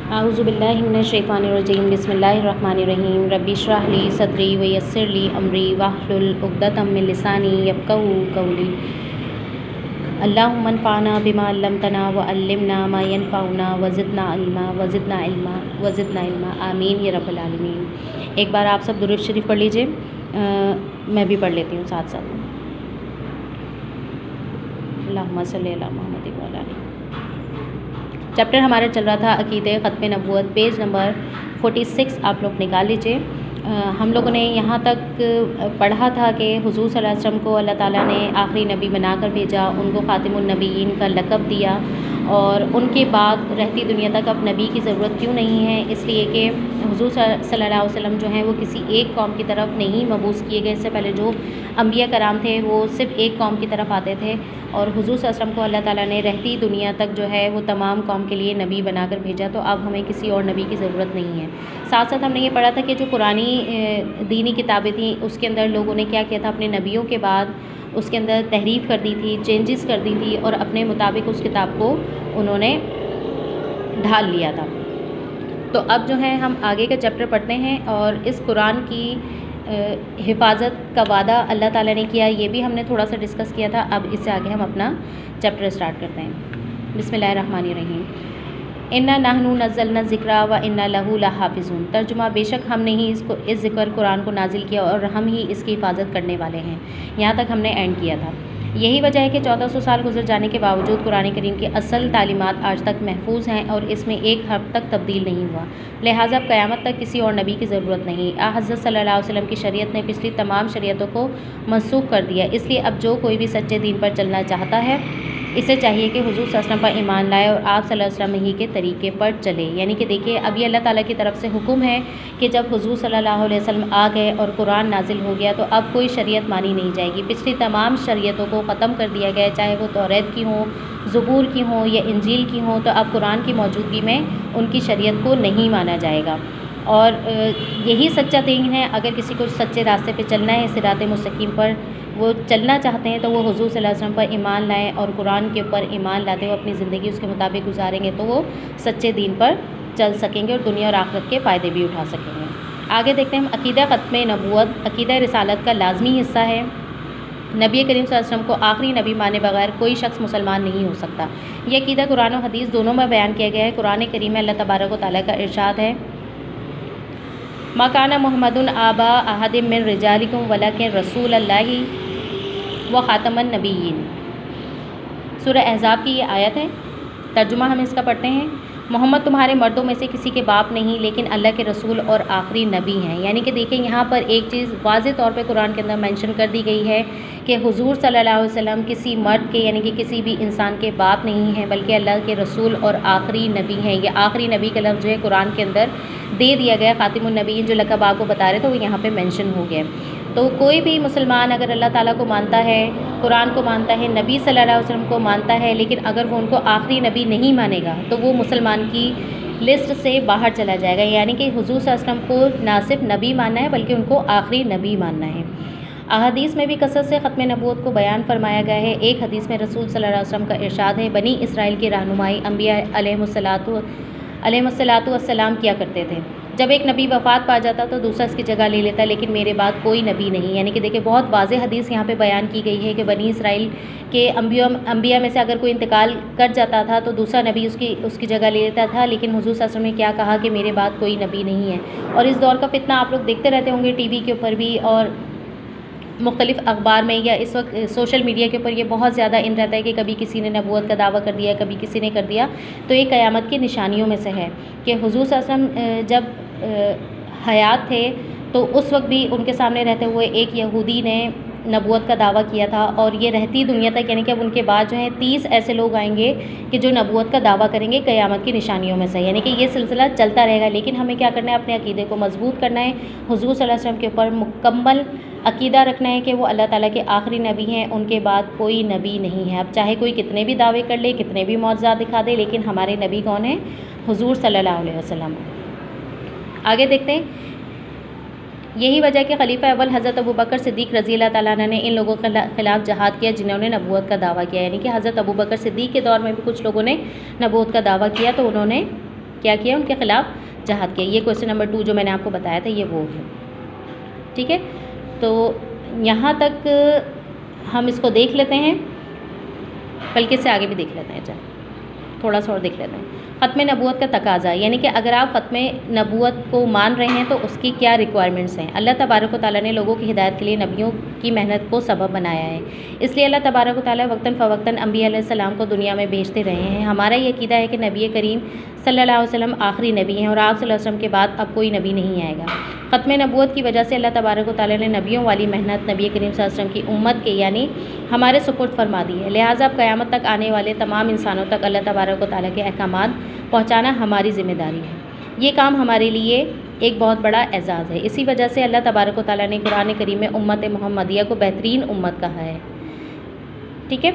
आऊज़ुबिल्लाहि मिनश्शैतानिर्रजीम बिस्मिल्लाहिर्रहमानिर्रहीम रब्बि इश्रह ली सदरी व यस्सिर ली अमरी वाहलुल उक़दतम मिन लिसानी यफ़क़हू क़ौली। अल्लाहुम्मा अन्फ़अना बिमा अल्लमतना व अल्लिमना मा यनफ़अुना वज़िदना इल्मा आमीन या रब्बल आलमीन। एक बार आप सब दुरूद शरीफ पढ़ लीजिए, मैं भी पढ़ लेती हूँ साथ साथ। अल्लाहुम्मा सल्लि अला मुहम्मद व अला आलि। चैप्टर हमारा चल रहा था अक़ीदे ख़त्म नबूवत, पेज नंबर 46 आप लोग निकाल लीजिए। हम लोगों ने यहाँ तक पढ़ा था कि हुज़ूर सल्लल्लाहु अलैहि वसल्लम को अल्लाह ताला ने आखिरी नबी बनाकर भेजा, उनको ख़ातिमुन नबीयीन का लक़ब दिया और उनके बाद रहती दुनिया तक अब नबी की ज़रूरत क्यों नहीं है, इसलिए कि हुज़ूर सल्लल्लाहु अलैहि वसल्लम जो हैं वो किसी एक कौम की तरफ नहीं मबूस किए गए। इससे पहले जो अंबिया कराम थे वो सिर्फ़ एक कौम की तरफ आते थे और हुज़ूर सल्लल्लाहु अलैहि वसल्लम को अल्लाह ताला ने रहती दुनिया तक जो है वो तमाम कौम के लिए नबी बनाकर भेजा। तो अब हमें किसी और नबी की ज़रूरत नहीं है। साथ साथ हमने ये पढ़ा था कि जो पुरानी दीनी किताबें थीं उसके अंदर लोगों ने क्या किया था, अपने नबियों के बाद उसके अंदर तहरीफ़ कर दी थी, चेंजेस कर दी थी और अपने मुताबिक उस किताब को उन्होंने ढाल लिया था। तो अब जो है हम आगे का चैप्टर पढ़ते हैं और इस कुरान की हिफाजत का वादा अल्लाह ताला ने किया, ये भी हमने थोड़ा सा डिस्कस किया था। अब इससे आगे हम अपना चैप्टर स्टार्ट करते हैं। बिस्मिल्लाहिर्रहमानिर्रहीम। इन्ना नहनु नज़्ज़लना ज़िक्रा व इन्ना लहू लहाफ़िज़ून। तर्जुमा, बेशक हमने ही इस ज़िक्र कुरान को नाजिल किया और हम ही इसकी हिफाजत करने वाले हैं। यहाँ तक हमने एंड किया था। यही वजह है कि 1400 साल गुजर जाने के बावजूद कुरान करीम की असल तालीमात आज तक महफूज हैं और इसमें एक हर्फ तक तब्दील नहीं हुआ। लिहाजा अब क़यामत तक किसी और नबी की ज़रूरत नहीं। हज़रत सल्लल्लाहु अलैहि वसल्लम की शरीयत ने पिछली तमाम शरीयतों को मनसूख कर दिया। इसलिए अब जो कोई भी सच्चे दीन पर चलना चाहता है इसे चाहिए कि हुज़ूर सल्लल्लाहु अलैहि वसल्लम पर ईमान लाए और आप सल्लल्लाहु अलैहि वसल्लम ही के तरीके पर चले। यानी कि देखिए, अभी अल्लाह ताला की तरफ से हुक्म है कि जब हुज़ूर सल्लल्लाहु अलैहि वसल्लम आ गए और कुरान नाजिल हो गया तो अब कोई शरीयत मानी नहीं जाएगी। पिछली तमाम शरीयतों को ख़त्म कर दिया गया, चाहे वो तौरात की हों, ज़बूर की हों या इंजील की हों। तो अब कुरान की मौजूदगी में उनकी शरीयत को नहीं माना जाएगा और यही सच्चा दीन है। अगर किसी को सच्चे रास्ते पे चलना है, सिराते मुस्तकीम पर वो चलना चाहते हैं तो वो हुज़ूर सल्लल्लाहु अलैहि वसल्लम पर ईमान लाएँ और कुरान के ऊपर ईमान लाते हुए अपनी ज़िंदगी उसके मुताबिक गुजारेंगे तो वो सच्चे दीन पर चल सकेंगे और दुनिया और आखिरत के फ़ायदे भी उठा सकेंगे। आगे देखते हैं हम अक़ीदा ख़त्म नबूवत, अक़ीदा रिसालत का लाज़मी हिस्सा है। नबी करीम सल्लल्लाहु अलैहि वसल्लम को आखिरी नबी माने बगैर कोई शख्स मुसलमान नहीं हो सकता। यह अक़ीदा कुरान और हदीस दोनों में बयान किया गया है। कुरान करीम में अल्लाह तबारक व तआला का इरशाद है, मा काना मुहम्मदुन आबा अहदिम मिन रिजालिकुम वलाकिन रसूलल्लाहि व ख़ातमन नबिय्यीन। सूरह अहज़ाब की ये आयत है। तर्जुमा हम इसका पढ़ते हैं, मोहम्मद तुम्हारे मर्दों में से किसी के बाप नहीं लेकिन अल्लाह के रसूल और आखिरी नबी हैं। यानी कि देखिए, यहाँ पर एक चीज़ वाज़ेह तौर पे कुरान के अंदर मेंशन कर दी गई है कि हुज़ूर सल्लल्लाहु अलैहि वसल्लम किसी मर्द के यानी कि किसी भी इंसान के बाप नहीं हैं बल्कि अल्लाह के रसूल और आखिरी नबी हैं। ये आखिरी नबी का लफ्ज़ जो है कुरान के अंदर दे दिया गया। ख़ातिमुन नबीयीन जो लक़ब आपको बता रहे थे वो यहाँ पर मेंशन हो गया। तो कोई भी मुसलमान अगर अल्लाह ताला को मानता है, कुरान को मानता है, नबी सल्लल्लाहु अलैहि वसल्लम को मानता है, लेकिन अगर वो उनको आखिरी नबी नहीं मानेगा तो वो मुसलमान की लिस्ट से बाहर चला जाएगा। यानी कि हुज़ूर सल्लल्लाहु अलैहि वसल्लम को ना सिर्फ नबी मानना है बल्कि उनको आखिरी नबी मानना है। अहादीस में भी कसरत से ख़त्म नबूवत को बयान फरमाया गया है। एक हदीस में रसूल सल्लल्लाहु अलैहि वसल्लम का इरशाद है, बनी इसराइल की रहनुमाई अंबिया अलैहिमुस्सलातु वस्सलाम किया करते थे। जब एक नबी वफ़ात पा जाता तो दूसरा इसकी जगह ले लेता, लेकिन मेरे बाद कोई नबी नहीं। यानी कि देखिए, बहुत वाज़ेह हदीस यहाँ पे बयान की गई है कि बनी इसराइल के अंबिया में से अगर कोई इंतकाल कर जाता था तो दूसरा नबी उसकी जगह ले लेता था। लेकिन हुज़ूर सल्लल्लाहु अलैहि वसल्लम ने क्या कहा कि मेरे बाद कोई नबी नहीं है। और इस दौर का फितना आप लोग देखते रहते होंगे टीवी के ऊपर भी और मुख्तलिफ़ अखबार में या इस वक्त सोशल मीडिया के ऊपर ये बहुत ज़्यादा इन रहता है कि कभी किसी ने नबूवत का दावा कर दिया, कभी किसी ने कर दिया। तो ये क़यामत की निशानियों में से है कि हुज़ूर सल्लल्लाहु अलैहि वसल्लम जब हयात थे तो उस वक्त भी उनके सामने रहते हुए एक यहूदी ने नबूवत का दावा किया था और ये रहती दुनिया तक, यानी कि अब उनके बाद जो है 30 ऐसे लोग आएंगे कि जो नबूवत का दावा करेंगे क़यामत की निशानियों में से। यानी कि ये सिलसिला चलता रहेगा। लेकिन हमें क्या करना है, अपने अक़ीदे को मजबूत करना है, हुज़ूर सल्लल्लाहु अलैहि वसल्लम के ऊपर मुकम्मल अक़ीदा रखना है कि वो अल्लाह ताला के आखिरी नबी हैं, उनके बाद कोई नबी नहीं है। अब चाहे कोई कितने भी दावे कर ले, कितने भी मौजज़ात दिखा दे, लेकिन हमारे नबी कौन है? हुज़ूर सल्लल्लाहु अलैहि वसल्लम। आगे देखते हैं, यही वजह कि खलीफा अव्वल हज़रत अबू बकर सिद्दीक़ रज़ी अल्लाह ताला अन्हु ने इन लोगों के ख़िलाफ़ जहाद किया जिन्होंने नबूवत का दावा किया। यानी कि हज़रत अबू बकर सिद्दीक़ के दौर में भी कुछ लोगों ने नबूवत का दावा किया तो उन्होंने क्या किया, उनके ख़िलाफ़ जहाद किया। ये क्वेश्चन नंबर 2 जो मैंने आपको बताया था ये वो है। ठीक है, तो यहाँ तक हम इसको देख लेते हैं, बल्कि इससे आगे भी देख लेते हैं, चल थोड़ा सा और देख लेते हैं। ख़त्म नबूवत का तकाज़ा, यानी कि अगर आप ख़त्म नबूवत को मान रहे हैं तो उसकी क्या रिक्वायरमेंट्स हैं। अल्लाह तबारक व तआला ने लोगों की हिदायत के लिए नबियों की मेहनत को सबब बनाया है, इसलिए अल्लाह तबारक व तआला वक्तन फ़वक्तन अंबिया अलैहिस्सलाम को दुनिया में भेजते रहे हैं। हमारा ये अक़ीदा है कि नबी करीम सल्लल्लाहु अलैहि वसल्लम आखिरी नबी हैं और आप सल्लल्लाहु अलैहि वसल्लम के बाद अब कोई नबी नहीं आएगा। ख़त्म नबूवत की वजह से अल्लाह तबारक व तआला ने नबियों वाली मेहनत नबी करीम सल्लल्लाहु अलैहि वसल्लम की उम्मत के यानी हमारे सुपुर्द फरमा दी है। लिहाजा अब क़यामत तक आने वाले तमाम इंसानों तक अल्लाह तबारक व तआला के अहकामात पहुँचाना हमारी ज़िम्मेदारी है। ये काम हमारे लिए एक बहुत बड़ा एज़ाज़ है। इसी वजह से अल्लाह तबारक व तआला ने कुरान करीम में उम्मत मोहम्मदिया को बेहतरीन उम्मत कहा है। ठीक है,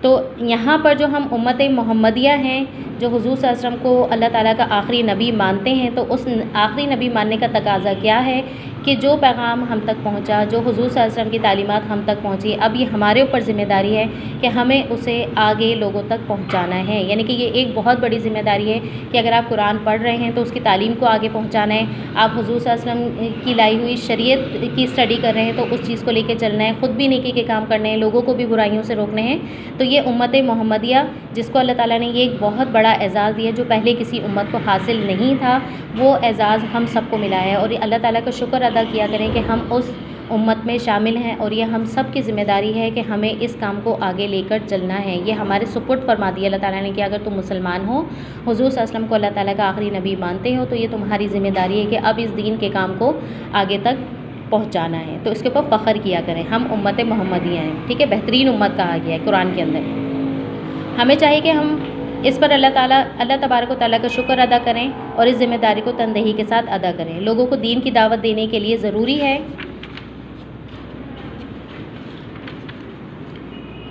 तो यहाँ पर जो हम उम्मत मोहम्मदिया हैं, जो हुज़ूर सल्लल्लाहु अलैहि वसल्लम को अल्लाह ताला का आखिरी नबी मानते हैं, तो उस आखिरी नबी मानने का तकाज़ा क्या है कि जो पैगाम हम तक पहुँचा, जो हुज़ूर सल्लल्लाहु अलैहि वसल्लम की तालीमात हम तक पहुँची, अब ये हमारे ऊपर ज़िम्मेदारी है कि हमें उसे आगे लोगों तक पहुँचाना है। यानी कि ये एक बहुत बड़ी ज़िम्मेदारी है कि अगर आप कुरान पढ़ रहे हैं तो उसकी तालीम को आगे पहुँचाना है। आप हुज़ूर सल्लल्लाहु अलैहि वसल्लम की लाई हुई शरीयत की स्टडी कर रहे हैं तो उस चीज़ को लेकर चलना है, ख़ुद भी नेकी के काम करने हैं, लोगों को भी बुराइयों से रोकने हैं। तो ये उम्मत मोहम्मदिया जिसको अल्लाह ताला ने ये एक बहुत बड़ा एज़ाज़ दिया, जो पहले किसी उम्मत को हासिल नहीं था, वो एज़ाज़ हम सबको मिला है। और ये अल्लाह ताला का शुक्र अदा किया करें कि हम उस उम्मत में शामिल हैं और ये हम सब की ज़िम्मेदारी है कि हमें इस काम को आगे लेकर चलना है। ये हमारे सुपुर्द फरमा दिया अल्लाह ताला ने कि अगर तुम मुसलमान हो, हुज़ूर सल्लल्लाहु अलैहि वसल्लम को अल्लाह ताला का आखिरी नबी मानते हो, तो ये तुम्हारी ज़िम्मेदारी है कि अब इस दीन के काम को आगे तक पहुँचाना है। तो इसके ऊपर फ़ख्र किया करें, हम उम्मत मोहम्मदिया हैं। ठीक है, बेहतरीन उम्मत कहा गया है कुरान के अंदर। हमें चाहिए कि हम इस पर अल्लाह तबारक व तआला का शुक्र अदा करें और इस ज़िम्मेदारी को तनदेही के साथ अदा करें। लोगों को दीन की दावत देने के लिए ज़रूरी है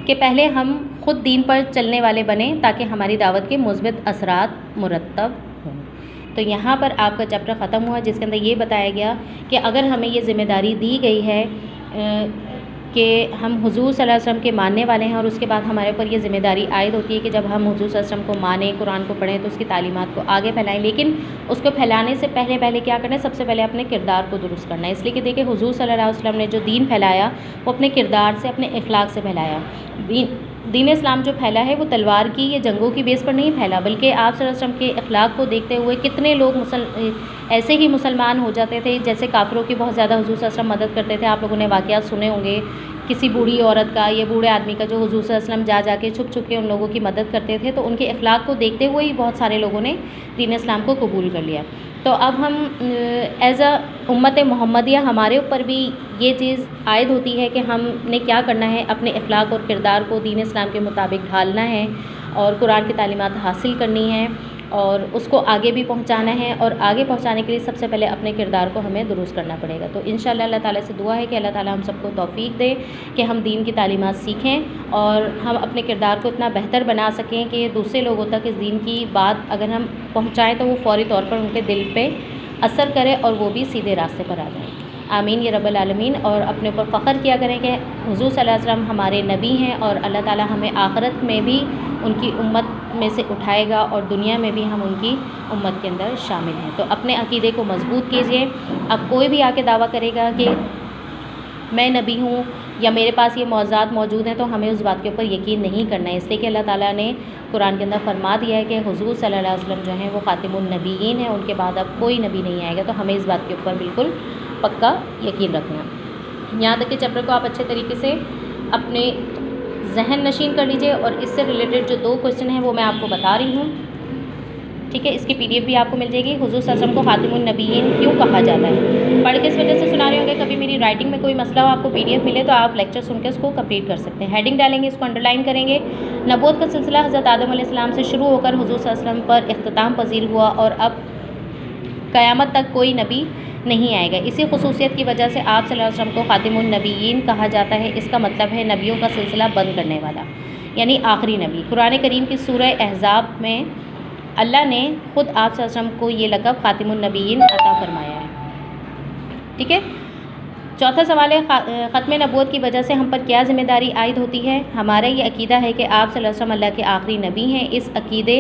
कि पहले हम ख़ुद दीन पर चलने वाले बने ताकि हमारी दावत के मुस्बित असरात मुरत्तब हों। तो यहाँ पर आपका चैप्टर ख़त्म हुआ जिसके अंदर ये बताया गया कि अगर हमें ये ज़िम्मेदारी दी गई है कि हम हुज़ूर सल्लल्लाहु अलैहि वसल्लम के मानने वाले हैं और उसके बाद हमारे ऊपर ये ज़िम्मेदारी आयद होती है कि जब हम हुज़ूर सल्लल्लाहु अलैहि वसल्लम को मानें, कुरान को पढ़ें, तो उसकी तालीमात को आगे फैलाएं। लेकिन उसको फैलाने से पहले क्या करना है, सबसे पहले अपने किरदार को दुरुस्त करना है। इसलिए कि देखिए हुज़ूर सल्लल्लाहु अलैहि वसल्लम ने जो दीन फैलाया वो अपने किरदार से, अपने अखलाक से फैलाया। दीन इस्लाम जो फैला है वो तलवार की या जंगों की बेस पर नहीं फैला, बल्कि आप सल्लल्लाहु अलैहि वसल्लम के अखलाक को देखते हुए कितने लोग ऐसे ही मुसलमान हो जाते थे, जैसे काफिरों की बहुत ज़्यादा हुज़ूर सल्लल्लाहु अलैहि वसल्लम मदद करते थे। आप लोगों ने वाक़यात सुने होंगे किसी बूढ़ी औरत का या बूढ़े आदमी का जो हुज़ूर सल्लल्लाहु अलैहि वसल्लम जा के छुप के उन लोगों की मदद करते थे। तो उनके अखलाक को देखते हुए ही बहुत सारे लोगों ने दीन इस्लाम को कबूल कर लिया। तो अब हम एज़ उम्मत मोहम्मदिया हमारे ऊपर भी ये चीज़ आयद होती है कि हमने क्या करना है, अपने अखलाक और किरदार को दीन इस्लाम के मुताबिक ढालना है और कुरान की तालीमात हासिल करनी है और उसको आगे भी पहुंचाना है। और आगे पहुंचाने के लिए सबसे पहले अपने किरदार को हमें दुरुस्त करना पड़ेगा। तो इंशाअल्लाह अल्लाह ताला से दुआ है कि अल्लाह ताला हम सबको तौफीक दे कि हम दीन की तालीमात सीखें और हम अपने किरदार को इतना बेहतर बना सकें कि दूसरे लोगों तक इस दीन की बात अगर हम पहुँचाएँ तो वो फ़ौरी तौर पर उनके दिल पर असर करे और वो भी सीधे रास्ते पर आ जाएँ। आमीन या रब्बल आलमीन। और अपने ऊपर फ़ख्र किया करें कि हुज़ूर सल्लल्लाहु अलैहि वसल्लम हमारे नबी हैं और अल्लाह ताला हमें आखिरत में भी उनकी उम्मत में से उठाएगा और दुनिया में भी हम उनकी उम्मत के अंदर शामिल हैं। तो अपने अक़ीदे को मज़बूत कीजिए। अब कोई भी आके दावा करेगा कि मैं नबी हूँ या मेरे पास ये मौज़ात मौजूद हैं, तो हमें उस बात के ऊपर यकीन नहीं करना है। इसलिए कि अल्लाह ताला ने कुरान के अंदर फरमा दिया है कि हुज़ूर सल्लल्लाहु अलैहि वसल्लम जो हैं वो ख़ातिमुन नबीयीन हैं, उनके बाद अब कोई नबी नहीं आएगा। तो हमें इस बात के ऊपर बिल्कुल पक्का यकीन रखना। यहाँ तक कि चैप्टर को आप अच्छे तरीके से अपने जहन नशीन कर लीजिए और इससे रिलेटेड जो 2 क्वेश्चन हैं वो मैं आपको बता रही हूँ। ठीक है, इसकी PDF भी आपको मिल जाएगी। हुज़ूर सल्लल्लाहु अलैहि वसल्लम को ख़ातिमुन नबीयीन क्यों कहा जाता है, पढ़ के इस वजह से सुना रहे होंगे। कभी मेरी राइटिंग में कोई मसला हो, आपको PDF मिले तो आप लेक्चर सुन के उसको कंप्लीट कर सकते हैं। हेडिंग डालेंगे, इसको अंडरलाइन करेंगे। नबूवत का सिलसिला हज़रत आदम अलैहिस्सलाम से शुरू होकर हुज़ूर सल्लल्लाहु अलैहि वसल्लम पर इख्तिताम पजीर हुआ और अब क़यामत तक कोई नबी नहीं आएगा। इसी खुसूसियत की वजह से आप सल्लल्लाहु अलैहि वसल्लम को ख़ातिमुन नबीयीन कहा जाता है। इसका मतलब है नबियों का सिलसिला बंद करने वाला, यानी आखिरी नबी। कुरान करीम की सूरह अहज़ाब में अल्लाह ने ख़ुद आप सल्लल्लाहु अलैहि वसल्लम को ये लक़ब ख़ातिमुन नबीयीन अता फ़रमाया है। ठीक है, चौथा सवाल है ख़त्म नबूवत की वजह से हम पर क्या ज़िम्मेदारी आयद होती है। हमारा ये अक़ीदा है कि आप सल्लल्लाहु अलैहि वसल्लम अल्लाह के आखिरी नबी हैं। इस अक़ीदे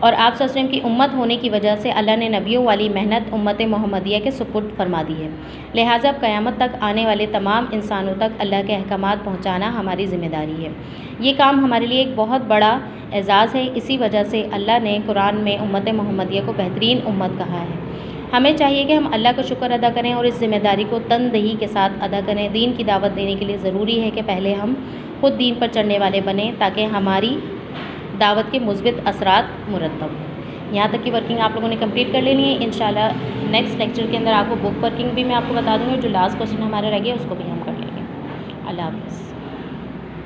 और आप सल्लल्लाहु अलैहि वसल्लम की उम्मत होने की वजह से अल्लाह ने नबियों वाली मेहनत उम्मत मोहम्मदिया के सुपुर्द फरमा दी है। लिहाजा अब क़यामत तक आने वाले तमाम इंसानों तक अल्लाह के अहकामात पहुँचाना हमारी ज़िम्मेदारी है। ये काम हमारे लिए एक बहुत बड़ा एजाज़ है। इसी वजह से अल्लाह ने कुरान में उम्मत मोहम्मदिया को बेहतरीन उम्मत कहा है। हमें चाहिए कि हम अल्लाह का शुक्र अदा करें और इस ज़िम्मेदारी को तनदेही के साथ अदा करें। दीन की दावत देने के लिए ज़रूरी है कि पहले हम खुद दीन पर चलने वाले बने ताकि हमारी दावत के मुस्बित असरात मुरतब हों। यहाँ तक की वर्किंग आप लोगों ने कंप्लीट कर लेनी है। इंशाल्लाह नेक्स्ट लेक्चर के अंदर आपको बुक वर्किंग भी मैं आपको बता दूँगी, जो लास्ट क्वेश्चन हमारा रह गया उसको भी हम कर लेंगे। अल्लाह हाफ़िज़।